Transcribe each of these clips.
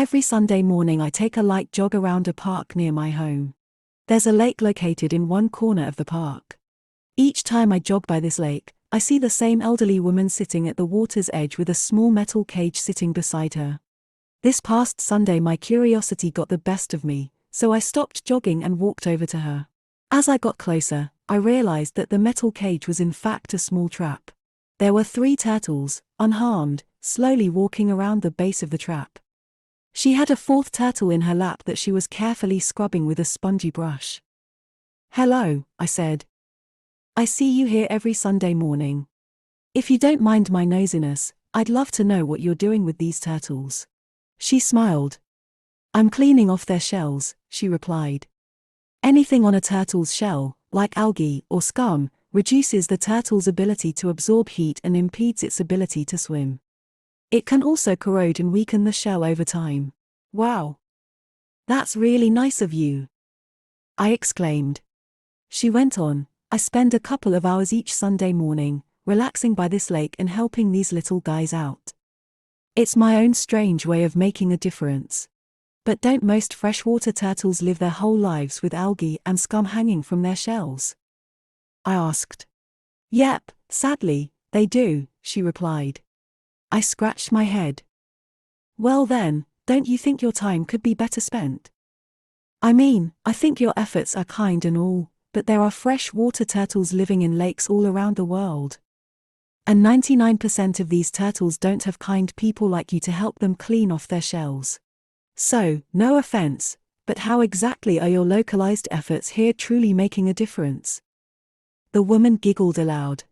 Every Sunday morning I take a light jog around a park near my home. There's a lake located in one corner of the park. Each time I jog by this lake, I see the same elderly woman sitting at the water's edge with a small metal cage sitting beside her. This past Sunday my curiosity got the best of me, so I stopped jogging and walked over to her. As I got closer, I realized that the metal cage was in fact a small trap. There were 3 turtles, unharmed, slowly walking around the base of the trap. She had a 4th turtle in her lap that she was carefully scrubbing with a spongy brush. "Hello," I said. "I see you here every Sunday morning. If you don't mind my nosiness, I'd love to know what you're doing with these turtles." She smiled. "I'm cleaning off their shells," she replied. Anything on a turtle's shell, like algae or scum, reduces the turtle's ability to absorb heat and impedes its ability to swim. It can also corrode and weaken the shell over time. "Wow. That's really nice of you," I exclaimed. She went on, "I spend a couple of hours each Sunday morning, relaxing by this lake and helping these little guys out. It's my own strange way of making a difference. But don't most freshwater turtles live their whole lives with algae and scum hanging from their shells?" I asked. "Yep, sadly, they do," she replied. I scratched my head. "Well then, don't you think your time could be better spent? I mean, I think your efforts are kind and all, but there are freshwater turtles living in lakes all around the world. And 99% of these turtles don't have kind people like you to help them clean off their shells. So, no offense, but how exactly are your localized efforts here truly making a difference?" The woman giggled aloud.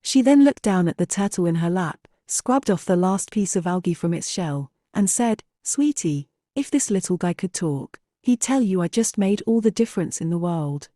She then looked down at the turtle in her lap, scrubbed off the last piece of algae from its shell, and said, "Sweetie, if this little guy could talk, he'd tell you I just made all the difference in the world."